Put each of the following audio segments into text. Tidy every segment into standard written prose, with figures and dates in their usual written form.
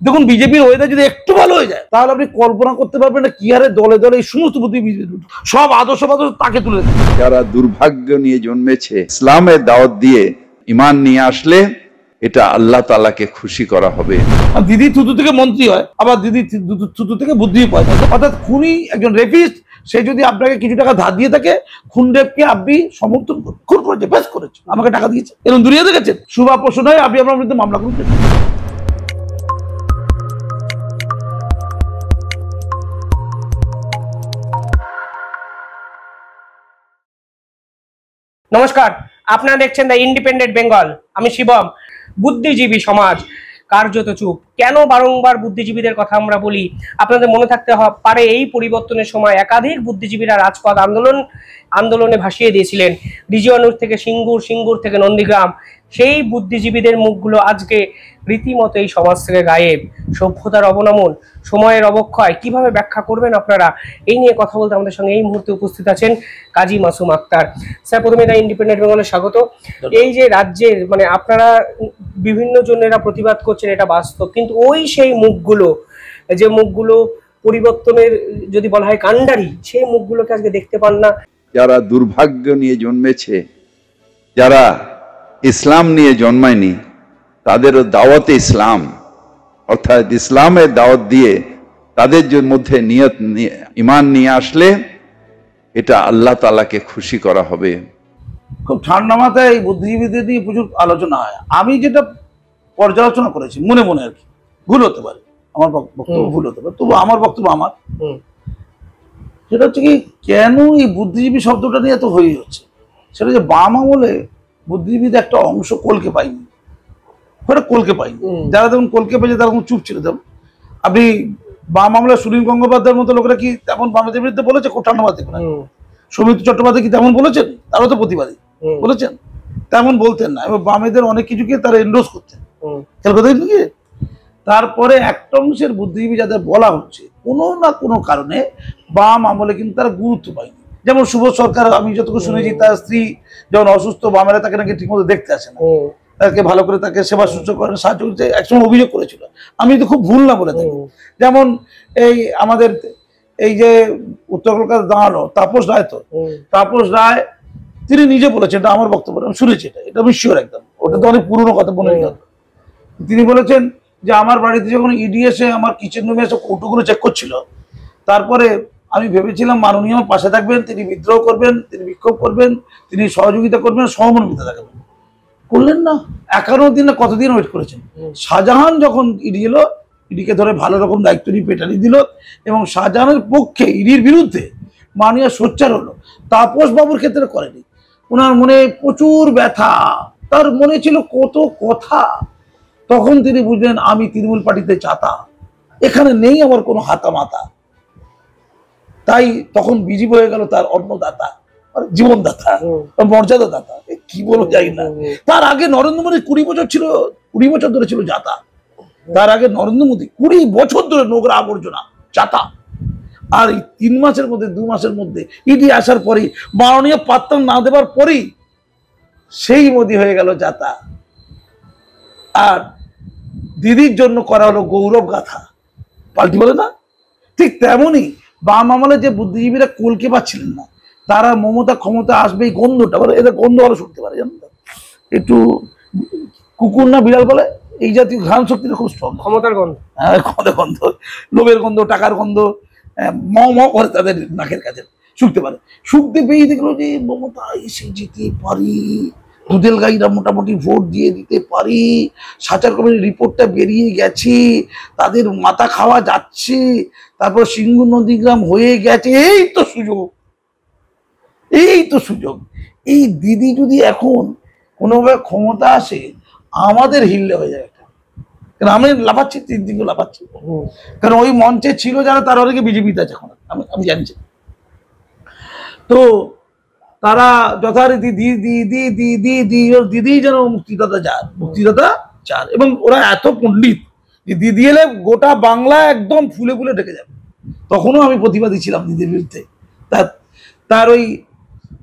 দেখুন বিজেপির ওয়েদার যদি একটু ভালো হয়ে যায় তাহলে আপনি কল্পনা করতে পারবেন না কি হারে দলে দলে এই সমস্ত বুদ্ধিজীবী সব আদর্শ তাকে তুলে দেয়। যারা দুর্ভাগ্য নিয়ে জন্মেছে ইসলামের দাওয়াত দিয়ে ঈমান নিয়ে আসলে এটা আল্লাহ তাআলাকে খুশি করা হবে। দিদি থুতু থেকে মন্ত্রী হয়, আবার দিদি থুতু থেকে বুদ্ধি পায়। অর্থাৎ খুনি একজন রেপিস্ট, সে যদি আপনাকে কিছু টাকা ধার দিয়ে থাকে, খুনরেপকে আপনি সমর্থন খুন করেছে, বেশ করেছে, আমাকে টাকা দিয়েছে, এরকম দুনিয়া দেখেছেন। শুভা পোষণ হয় আপনি আপনার বিরুদ্ধে মামলা করছেন। নমস্কার, আপনারা দেখছেন দ্য ইন্ডিপেন্ডেন্ট বেঙ্গল। আমি শিবম। বুদ্ধিজীবী সমাজ কার্যত চুপ। কেন বারংবার বুদ্ধিজীবীদের কথা আমরা বলি? আপনাদের মনে থাকতে পারে এই পরিবর্তনের সময় একাধিক বুদ্ধিজীবীরা রাজপথ আন্দোলনে ভাসিয়ে দিয়েছিলেন। রিজিয়নুর থেকে সিঙ্গুর থেকে নন্দীগ্রাম। সেই বুদ্ধিজীবীদের মুখগুলো আজকে রীতিমতো এই সমাজ থেকে গায়েব। সভ্যতার অবনমন, সময়ের অবক্ষয় কিভাবে ব্যাখ্যা করবেন আপনারা? এই নিয়ে কথা বলতে আমাদের সঙ্গে এই মুহূর্তে উপস্থিত আছেন কাজী মাসুম আক্তার স্যার। প্রথমে দ্য ইন্ডিপেন্ডেন্ট বেঙ্গলে স্বাগত। এই যে রাজ্যের আপনারা বিভিন্ন জনেরা প্রতিবাদ করছেন, এটা বাস্তব, কিন্তু ওই সেই মুখগুলো, যে মুখগুলো পরিবর্তনের যদি বলা হয় কাণ্ডারি, সেই মুখগুলোকে আজকে দেখতে পান না। যারা দুর্ভাগ্য নিয়ে জন্মেছে, যারা ইসলাম নিয়ে জন্মায়নি, তাদেরও দাওয়াতে ইসলাম, অর্থাৎ ইসলামের দাওয়াত দিয়ে তাদের মধ্যে ঈমান নিয়ে আসলে এটা আল্লাহ তাআলাকে খুশি করা হবে। খুব ঠান্ডা মাথায় এই বুদ্ধিজীবীদের নিয়ে প্রচুর আলোচনা হয়। আমি যেটা পর্যালোচনা করেছি মনে মনে, আর কি, ভুল হতে পারে, আমার বক্তব্য ভুল হতে পারে, তবু আমার বক্তব্য আমার, সেটা হচ্ছে কি, কেন এই বুদ্ধিজীবী শব্দটা নিয়ে এত হয়ে হচ্ছে। সেটা যে বাম আমলে বুদ্ধিজীবীদের একটা অংশ কলকে পাইনি, কলকে পাইনি। যারা দেখুন কলকে পেয়েছে তারা চুপ ছিল। তেমন আপনি বাম আমলে সুনীল গঙ্গোপাধ্যায়ের মতো লোকেরা কি তেমন বামেদের বিরুদ্ধে বলেছে? খুব ঠান্ডা মাথায় সৌমিত্র চট্টোপাধ্যায় কি তেমন বলেছেন? তারাও তো প্রতিবাদী বলেছেন, তেমন বলতেন না, এবং বামেদের অনেক কিছুকে তারা এন্ডোর্স করতেন। খেয়াল করতে গিয়ে তারপরে একটা অংশের বুদ্ধিজীবী যাদের বলা হচ্ছে, কোনো না কোনো কারণে বাম আমলে কিন্তু তারা গুরুত্ব পায়নি। যেমন শুভ সরকার, আমি যতটুকু শুনেছি, তার স্ত্রী যখন অসুস্থ, বামেরা তাকে নাকি ঠিকমতো দেখতে আসে না, তাকে ভালো করে তাকে সেবা শুশ্রূষা করেন, সাহায্য করতে একসময় অভিযোগ করেছিল। আমি তো খুব ভুল না বলে থাকি। যেমন এই আমাদের এই যে উত্তর কলকাতা দাঁড়ালো তাপস রায়, তো তাপস রায় তিনি নিজে বলেছেন, এটা আমার বক্তব্য, আমি শুনেছি, এটা আমি শিওর একদম, ওটা তো অনেক পুরোনো কথা মনে নেই। তিনি বলেছেন যে আমার বাড়িতে যখন ইডি এসে আমার কিচেন রুমে এসে কৌটোগুলো চেক করছিল, তারপরে আমি ভেবেছিলাম মাননীয় আমার পাশে থাকবেন, তিনি বিদ্রোহ করবেন, তিনি বিক্ষোভ করবেন, তিনি সহযোগিতা করবেন, সহমর্মিতা দেখাবেন। করলেন না। 51 দিন না কতদিন ওয়েট করেছেন। শাহজাহান যখন ইডি এলো, ইডিকে ধরে ভালো রকম দায়িত্ব নিয়ে পেটানি দিল, এবং শাহজাহানের পক্ষে ইডির বিরুদ্ধে মাননীয় সোচ্চার হলো। তাপস বাবুর ক্ষেত্রে করেনি। ওনার মনে প্রচুর ব্যথা, তার মনে ছিল কত কথা। তখন তিনি বুঝলেন আমি তৃণমূল পার্টিতে চাতা, এখানে নেই আমার কোনো হাতা মাতা। তাই তখন বিজেপি হয়ে গেল তার অন্নদাতা, জীবনদাতা, মর্যাদা দাতা, কি বলো যাই না। তার আগে নরেন্দ্র মোদী 20 বছর ধরে ছিল জাতা। তার আগে নরেন্দ্র মোদী 20 বছর ধরে নোংরা আবর্জনা জাতা। আর এই 3 মাসের মধ্যে 2 মাসের মধ্যে ইডি আসার পরেই, মাননীয় পাত্র না দেবার পরেই সেই মোদী হয়ে গেল জাতা। আর দিদির জন্য করা হলো গৌরব গাথা, পাল্টি বলে না। ঠিক তেমনই বাম আমলে যে বুদ্ধিজীবীরা কলকে পাচ্ছিলেন না, তারা মমতা ক্ষমতা আসবে এই গন্ধটা, এদের গন্ধ ভালো শুনতে পারে, জানেন তো, একটু কুকুর না বিড়াল বলে, এই জাতীয় ঘ্রাণ শক্তিটা খুব স্ট্রং, ক্ষমতার গন্ধ, গন্ধ, লোভের গন্ধ, টাকার গন্ধ, ম করে তাদের নাকের কাছে শুকতে পারে। শুকতে পেয়ে দেখলো যে মমতা এসে যেতে পারি, দুধেল গাইরা মোটামুটি ভোট দিয়ে দিতে পারি, সাচার কমিটির রিপোর্টটা বেরিয়ে গেছে, তাদের মাথা খাওয়া যাচ্ছে, তারপর সিঙ্গুর নন্দীগ্রাম হয়ে গেছে, এই তো সুযোগ, এই তো সুযোগ। এই দিদি যদি এখন কোনোভাবে ক্ষমতা আসে, আমাদের হিল্লে হয়ে যাবে। কারণ আমি লাফাচ্ছি, 3 দিন লাফাচ্ছি, কারণ ওই মঞ্চে ছিল যারা, তার অনেকে বিজেপিতে আছে এখন, আমি জানছি। তো তারা যথারীতি দিদি যেন মুক্তিদাতা চার, এবং ওরা এত পণ্ডিত যে দিদি এলে গোটা বাংলা একদম ফুলে ফুলে ঢেকে যাবে। তখনও আমি প্রতিবাদী ছিলাম দিদির বিরুদ্ধে। তার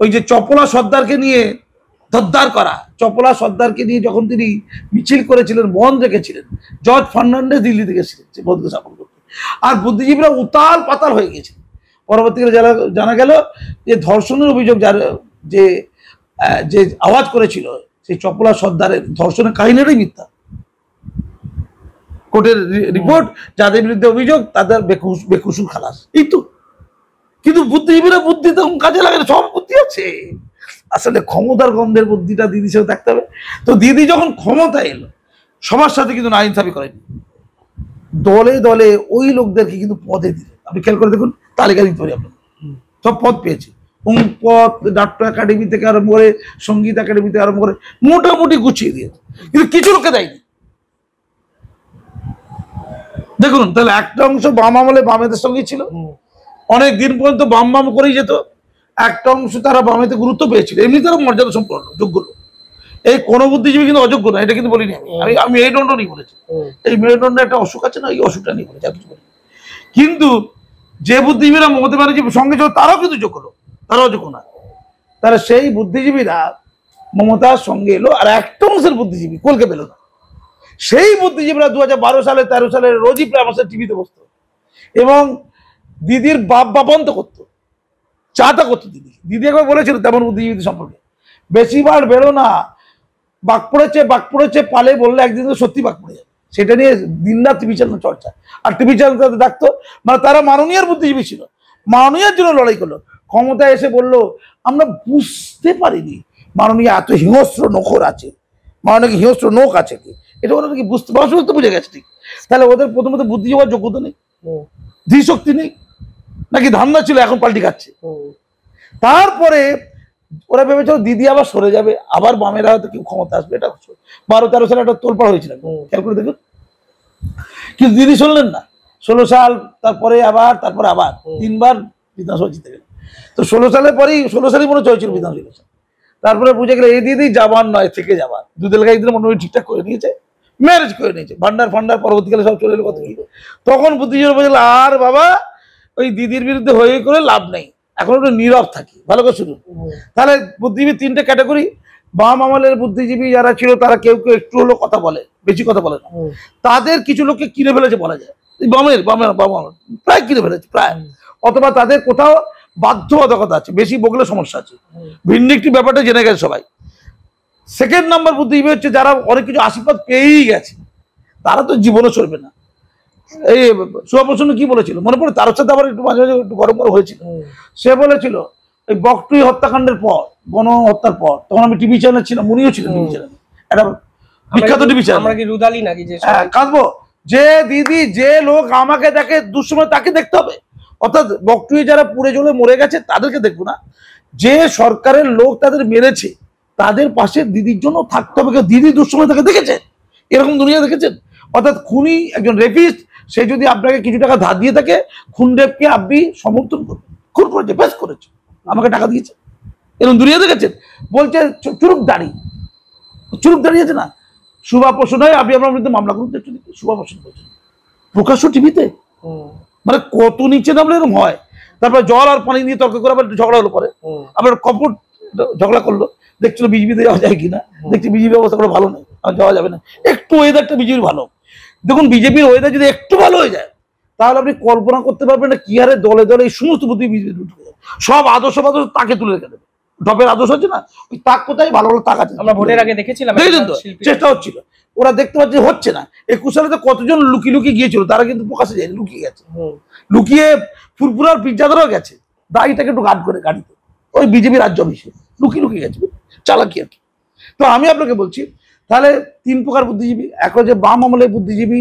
ওই যে চপলা সর্দারকে নিয়ে সর্দার করা, চপলা সর্দারকে নিয়ে যখন তিনি মিছিল করেছিলেন, বন্ধ রেখেছিলেন, জর্জ ফার্নান্ডেজ দিল্লি থেকে এসেছিলেন যে বন্ধকে সাপোর্ট করতে, আর বুদ্ধিজীবীরা উতাল পাতাল হয়ে গেছে। পরবর্তীকালে জানা গেল যে ধর্ষণের অভিযোগ যার যে আওয়াজ করেছিল সেই চপলা সর্দারের ধর্ষণের কাহিনীটাই মিথ্যা। কোর্টের রিপোর্ট, যাদের বিরুদ্ধে অভিযোগ তাদের বেকসুর খালাস, এই তো। কিন্তু বুদ্ধিজীবীরা বুদ্ধি তখন কাজে লাগে না, সব বুদ্ধি আছে। আসলে ক্ষমতার গন্ধের বুদ্ধিটা দিদির সাথে থাকতে হবে। তো দিদি যখন ক্ষমতা এলো, সবার সাথে কিন্তু না ইনসাফি করেনি, দলে দলে ওই লোকদেরকে কিন্তু পদে দিল। আপনি খেয়াল করে দেখুন, তালিকা দিতে পারি আপনার, সব পদ পেয়েছে। পদ নাট্য একাডেমি থেকে আরম্ভ করে, সঙ্গীত একাডেমি থেকে আরম্ভ করে মোটামুটি গুছিয়ে দিয়েছে, কিন্তু কিছু লোককে দেয়নি। দেখুন তাহলে একটা অংশ বাম আমলে বামেদের সঙ্গে ছিল, অনেক দিন পর্যন্ত বাম বাম করেই যেত। একটা অংশ তারা বামেতে গুরুত্ব পেয়েছিল, এমনি তারা মর্যাদা সম্পন্ন যোগ্য লোক। এই কোন বুদ্ধিজীবী কিন্তু অযোগ্য না, এটা কিন্তু বলিনি আমি, আমি মেরুদণ্ড নিয়ে বলেছি। এই মেরুদণ্ডে একটা অসুখ আছে না, এই অসুখটা নিয়ে বলেছি, কিছু বলি। কিন্তু যে বুদ্ধিজীবীরা মমতা ব্যানার্জির সঙ্গে ছিল তারাও কিন্তু যোগ্য লোক, তারাও যোগ্য না। তারা সেই বুদ্ধিজীবীরা মমতার সঙ্গে এলো, আর একটা অংশের বুদ্ধিজীবী কলকে পেল না। সেই বুদ্ধিজীবীরা 2012 সালে 13 সালে রোজই প্রায় আমার সাথে টিভিতে বসতো এবং দিদির বাপন্ত করতো, চাটা করতো। দিদি একবার বলেছিল তেমন বুদ্ধিজীবীদের সম্পর্কে, বেশি বার বেরো না, বাঘ পড়েছে পালে বললে একদিন তো সত্যি বাঘ পড়ে যাবে। সেটা নিয়ে দিন রাত টিভি চ্যানেল চর্চা, আর টিভি চ্যানেল তাদের ডাকতো, মানে তারা মাননীয় বুদ্ধিজীবী ছিল, মাননীয়ের জন্য লড়াই করলো। ক্ষমতায় এসে বললো আমরা বুঝতে পারিনি মাননীয় এত হিংস্র নখর আছে, মাননীয় হিংস্র নখ আছে কি, এটা ওরা নাকি বুঝতে বুঝে গেছে। ঠিক, তাহলে ওদের প্রথমত বুদ্ধি হওয়ার যোগ্যতা নেই, ধীশক্তি নেই, নাকি ধান্দা ছিল এখন পাল্টি খাচ্ছে। তারপরে ওরা ভেবেছিল দিদি আবার সরে যাবে, আবার বামেরা হয়তো কেউ ক্ষমতা আসবে, এটা 12-13 সালে একটা তোলপাড় হয়েছিল, খেয়াল করে দেখুন। কিন্তু দিদি শুনলেন না, 16 সাল, তারপরে আবার 3বার বিধানসভা জিতে গেল। তো 16 সালের পরেই 16 সালেই মনে হয়েছিল বিধানসভা ইলেকশন। তারপরে বুঝে গেলে এই দিদি যাবার নয়, থেকে যাবার, দুধের গাইদের মোটামুটি ঠিকঠাক করে নিয়েছে, ম্যারেজ করে নিয়েছে, ভান্ডার ফান্ডার পরবর্তীকালে সব চলে এলো কত কি। তখন বুদ্ধিজীবী বুঝলো আর বাবা ওই দিদির বিরুদ্ধে হয়ে করে লাভ নেই, এখন একটু নীরব থাকি, ভালো করে শুনুন। তাহলে বুদ্ধিজীবী 3টে ক্যাটাগরি। বাম আমলের বুদ্ধিজীবী যারা ছিল তারা কেউ কেউ একটু হলেও কথা বলে, বেশি কথা বলে না, তাদের কিছু লোককে কিনে ফেলেছে বলা যায়, বামের প্রায় কিনে ফেলেছে প্রায়, অথবা তাদের কোথাও বাধ্যবাধকতা আছে, বেশি বগলে সমস্যা আছে, ভিন্ডিকটিভ ব্যাপারটা জেনে গেছে সবাই। সেকেন্ড নাম্বার বুদ্ধিজীবী হচ্ছে যারা অনেক কিছু আশীর্বাদ পেয়েই গেছে, তারা তো জীবনে চলবে না। এই সুভাষ কি বলেছিল মনে পড়ে, তার সাথে আবার একটু মাঝে মাঝে একটু গরম গরম হয়েছিল। সে বলেছিল এই বকটুই হত্যাকাণ্ডের পর, গণহত্যার পর, তখন আমি টিভি চ্যানেল ছিলাম, উনিও ছিলেন টিভি চ্যানেল, একটা বিখ্যাত টিভি চ্যানেল। আমরা কি রুদালি নাকি যে কাঁদবো যে দিদি যে লোক আমাকে দেখে দুঃসময় তাকে দেখতে হবে, অর্থাৎ বকটুই যারা পুড়ে জ্বলে মরে গেছে তাদেরকে দেখবো না, যে সরকারের লোক তাদের মেরেছে তাদের পাশে দিদির জন্য থাকতে হবে। দিদি দুঃসময় তাকে দেখেছে, এরকম দুনিয়া দেখেছেন? অর্থাৎ খুনি একজন রেপিস্ট, সে যদি আপনাকে কিছু টাকা ধার দিয়ে থাকে, খুন রেপকে আপনি সমর্থন করবেন, খুন করেছে, বেশ করেছে, আমাকে টাকা দিয়েছে, এরকম দুনিয়া দেখেছেন? বলছে চুরুক দাঁড়িয়েছে না, শুভা পোষণ হয় আপনি আপনার বিরুদ্ধে মামলা করুন, শুভা পোষণ করছেন প্রকাশ্য টিভিতে, মানে কত নিচে নামলে এরকম হয়। তারপরে জল আর পানি নিয়ে তর্ক করে আবার ঝগড়া হলো, পরে আবার কপট ঝগড়া করলো, দেখছিল বিজেপিতে যাওয়া যায় কিনা, দেখছি বিজেপির অবস্থা করে ভালো নেই, যাওয়া যাবে না, একটু ওয়েদারটা বিজেপির ভালো। দেখুন বিজেপির ওয়েদার যদি একটু ভালো হয়ে যায় তাহলে আপনি কল্পনা করতে পারবেন না কি হারে দলে দলে এই সমস্ত বুদ্ধি বিজেপি সব আদর্শ তাকে তুলে রেখে দেবে। ডপের আদর্শ আছে না, ওই তাক কোথায় ভালো ভালো তাক আছে, আমরা ভোটের আগে দেখেছিলাম, দেখেছেন তো, চেষ্টা হচ্ছিল, ওরা দেখতে পাচ্ছে হচ্ছে না। 21 সালে তো কতজন লুকিয়ে লুকিয়ে গিয়েছিল, তারা কিন্তু প্রকাশে যায়নি, লুকিয়ে গেছে, লুকিয়ে ফুরফুরার পিজ্জাদারও গেছে, দাড়িটাকে একটু গার্ড করে গাড়িতে, ওই বিজেপি রাজ্য অফিসে লুকিয়ে লুকিয়ে গেছে, চালাকি আর কি। তো আমি আপনাকে বলছি তাহলে 3 প্রকার বুদ্ধিজীবী। এক হচ্ছে বাম আমলের বুদ্ধিজীবী,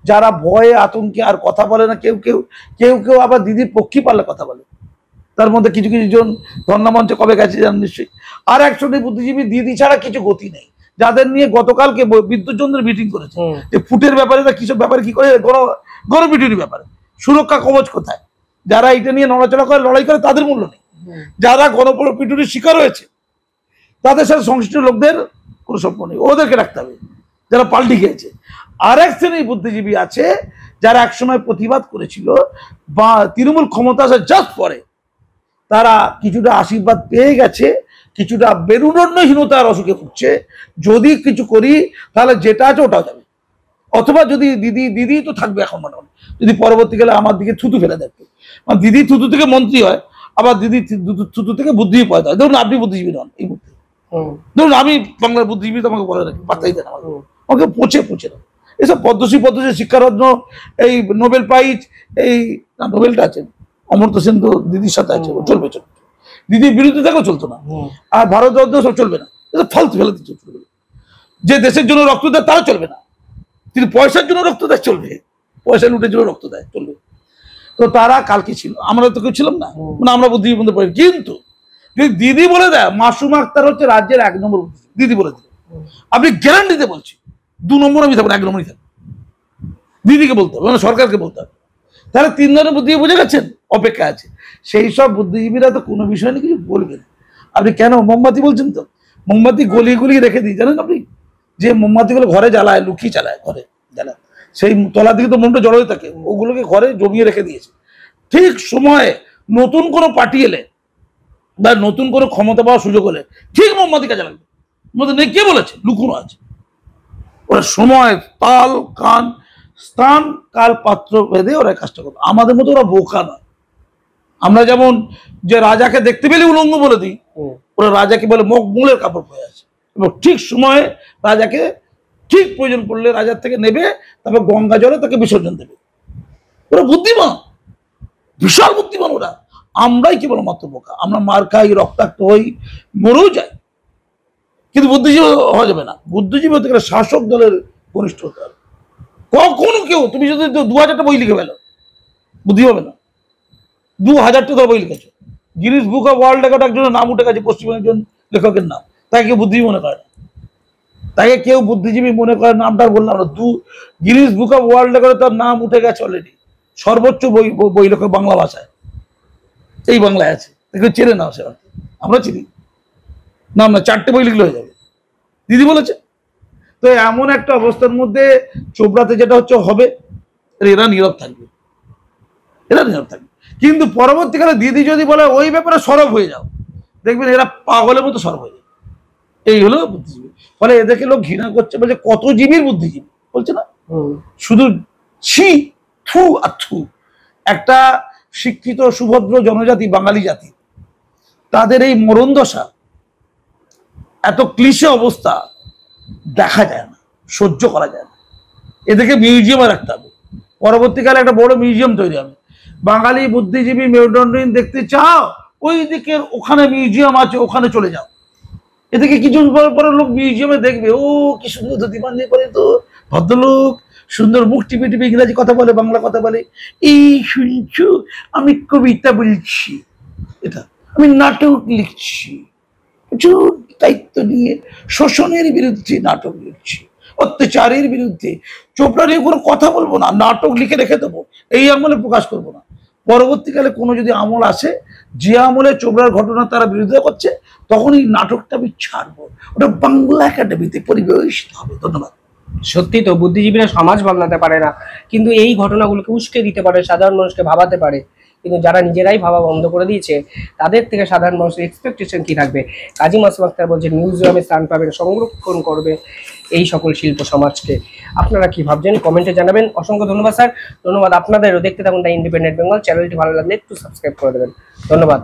যারা ভয়ে আতঙ্কে আর কথা বলে না, কেউ আবার দিদির পক্ষে পারলে কথা বলে, তার মধ্যে কিছু কিছু জন ধর্ণামঞ্চে কবে গেছে জানেন নিশ্চয়ই। আর এক শ্রেণীর বুদ্ধিজীবী দিদি ছাড়া কিছু গতি নেই, যাদের নিয়ে গতকালকে বিদ্যুৎ চন্দ্রের মিটিং করেছে, যে ফুটের ব্যাপারে না কিসব ব্যাপারে কি করে গণপিটুনির ব্যাপারে সুরক্ষা কবচ কোথায়, যারা এটা নিয়ে নড়াচড়া করে লড়াই করে তাদের মূল্য নেই, যারা গণপিটুনির শিকার হয়েছে তাদের সাথে সংশ্লিষ্ট লোকদের কোনো সম্পর্ক নেই, ওদেরকে রাখতে হবে যারা পাল্টি খেয়েছে। আর এক শ্রেণীর বুদ্ধিজীবী আছে যারা একসময় প্রতিবাদ করেছিল বা তৃণমূল ক্ষমতা আসার জাস্ট পরে তারা কিছুটা আশীর্বাদ পেয়ে গেছে, কিছুটা মেরুদণ্ডহীনতার অসুখে ভুগছে। যদি কিছু করি তাহলে যেটা আছে ওটাও যাবে, অথবা যদি দিদি তো থাকবে এখন মোটামুটি, যদি পরবর্তীকালে আমার দিকে থুতু ফেলে দেখবে, মানে দিদি থুতু থেকে মন্ত্রী হয়, আবার দিদি থুতু থেকে বুদ্ধি পয়দা হয়। ধরুন আপনি বুদ্ধিজীবী নন এই মুহূর্তে, ধরুন আমি বাংলার বুদ্ধিজীবী, তো আমাকে বলে রাখি, পাত্তাই দেন আমাকে পচে দেন। এসব পদ্মশ্রী শিক্ষারত্ন, এই নোবেল প্রাইজ, এই নোবেলটা আছে অমর্ত্য সেন তো দিদির সাথে আছে, চলবে দিদির বিরুদ্ধে দেখো চলতো না, আর ভারত রত্ন সব চলবে না, এটা ফালতু ফেলে দিচ্ছে। চলবে যে দেশের জন্য রক্ত দেয় তারা চলবে না, কিন্তু পয়সার জন্য রক্ত দেয় চলবে, পয়সা লুটের জন্য রক্ত দেয় চলবে। তো তারা কালকে ছিল, আমরা তো কেউ ছিলাম না, মানে আমরা বুদ্ধিজীবী বলতে পারি। কিন্তু দিদি বলে দেয় মাসুম আক্তার হচ্ছে রাজ্যের 1 নম্বর বুদ্ধিজীবী, দিদি বলে দিল, আপনি গ্যারান্টিতে বলছি 2 নম্বর আমি থাকবো, 1 নম্বরই থাকবো। দিদিকে বলতে হবে, মানে সরকারকে বলতে হবে। তাহলে 3 ধরনের বুদ্ধিজীবী বুঝে গেছেন, অপেক্ষা আছে। সেই সব বুদ্ধিজীবীরা তো কোনো বিষয় নিয়ে কিছু বলবেন। আপনি কেন মোমবাতি বলছেন, তো মোমবাতি গলিয়ে রেখে দিই, জানেন আপনি, যে মোমবাতিগুলো ঘরে জ্বালায়, লুকিয়ে চালায়, ঘরে জ্বালায়, সেই তলার দিকে তো মোমটা জড়ো হয়ে থাকে, ওগুলোকে ঘরে জমিয়ে রেখে দিয়েছে। ঠিক সময়ে নতুন কোনো পার্টি এলে বা নতুন কোনো ক্ষমতা পাওয়ার সুযোগ হলে ঠিক মোমবাতি কাজে লাগবে। নেই, কে বলেছে, লুকুনো আছে। ওরা সময়, তাল, কান, স্থান, কাল, পাত্র ভেদে ওরা কাজটা করবে। আমাদের মতো ওরা বোকা নয়। আমরা যেমন যে রাজাকে দেখতে পেলে উলঙ্গ বলে দিই, ওরা রাজাকে বলে মূলের কাপড় পরে আছে, এবং ঠিক সময়ে রাজাকে ঠিক প্রয়োজন পড়লে রাজার থেকে নেবে, তারপর গঙ্গা জলে তাকে বিসর্জন দেবে। ওরা বুদ্ধিমান, বিশাল বুদ্ধিমান ওরা। আমরাই কেবল মাত্র বোকা। আমরা মার খাই, রক্তাক্ত হই, মরেও যাই, কিন্তু বুদ্ধিজীবী হওয়া যাবে না। বুদ্ধিজীবী হতে গেলে শাসক দলের ঘনিষ্ঠ হতে হবে। কখনো কেউ, তুমি যদি 2000টা বই লিখে ফেলো, বুদ্ধি হবে না। 2000টা ধর বই লিখেছো, Guinness book of world record একজনের নাম উঠে গেছে, পশ্চিমবঙ্গের একজন লেখকের নাম, তাকে কেউ বুদ্ধিজীবী মনে করে না। তাকে কেউ বুদ্ধিজীবী মনে করে, নামটা বললাম না, গিনিস বুক অফ ওয়ার্ল্ড রেকর্ডে তার নাম উঠে গেছে অলরেডি, সর্বোচ্চ বই লেখক বাংলা ভাষায়, এই বাংলায় আছে। কেউ চেনে না, সে আমরা চিনি নাম না, 4টে বই লিখলে হয়ে যাবে, দিদি বলেছে। তো এমন একটা অবস্থার মধ্যে চোপড়াতে যেটা হচ্ছে হবে, এরা নীরব থাকবে, এরা নীরব থাকবে। কিন্তু পরবর্তীকালে দিদি যদি বলে ওই ব্যাপারে সরব হয়ে যাও, দেখবেন এরা পাগলের মতো সরব হয়ে যাবে। এই হলো বুদ্ধিজীবী। ফলে এদেরকে লোক ঘৃণা করছে, বলছে কত জীবীর বুদ্ধিজীবী, বলছে না শুধু ছি, থু আর থু। একটা শিক্ষিত সুভদ্র জনজাতি, বাঙালি জাতি, তাদের এই মরণ দশা, এত ক্লিশে অবস্থা দেখা যায় না, সহ্য করা যায় না। এদেরকে মিউজিয়ামে রাখতে হবে। পরবর্তীকালে একটা বড় মিউজিয়াম তৈরি হবে। বাঙালি বুদ্ধিজীবী মেরুদণ্ডহীন দেখতে চাও, ওই দিকের ওখানে মিউজিয়াম আছে, ওখানে চলে যাও। এদিকে কিছু পরে লোক মিউজিয়ামে দেখবে, ও কি সুন্দর ধুতি পাঞ্জাবি পরে, তো ভদ্রলোক, সুন্দর মুখ টিপে টিপে ইংরাজি কথা বলে, বাংলা কথা বলে, এই শুনছো আমি কবিতা বলছি, এটা আমি নাটক লিখছি, প্রচুর দায়িত্ব নিয়ে শোষণের বিরুদ্ধে নাটক লিখছি, অত্যাচারের বিরুদ্ধে। চোপড়া নিয়ে কোনো কথা বলবো না, নাটক লিখে রেখে দেবো, এই আমলে প্রকাশ করবো না। পরবর্তীকালে কোনো যদি আমল আসে, যে আমলে চোপড়ার ঘটনা তারা বিরোধিতা করছে, তখন এই নাটকটা আমি ছাড়বো, ওটা বাংলা একাডেমিতে পরিবেশিত হবে। ধন্যবাদ। সত্যি তো, বুদ্ধিজীবীরা সমাজ বদলাতে পারে না, কিন্তু এই ঘটনাগুলোকে উস্কে দিতে পারে, সাধারণ মানুষকে ভাবাতে পারে। কিন্তু যারা নিজেরাই ভাবা বন্ধ করে দিয়েছে, তাদের থেকে সাধারণ মানুষের এক্সপেকটেশন কি থাকবে? কাজী মাসুম আক্তার বলছে মিউজিয়ামে স্থান পাবেন, সংরক্ষণ করবে এই সকল শিল্প সমাজকে। আপনারা কি ভাবছেন কমেন্টে জানাবেন। অসংখ্য ধন্যবাদ স্যার। ধন্যবাদ আপনাদেরও। দেখতে থাকুন দ্য ইন্ডিপেন্ডেন্ট বেঙ্গল। চ্যানেলটি ভালো লাগলে একটু সাবস্ক্রাইব করে দেবেন। ধন্যবাদ।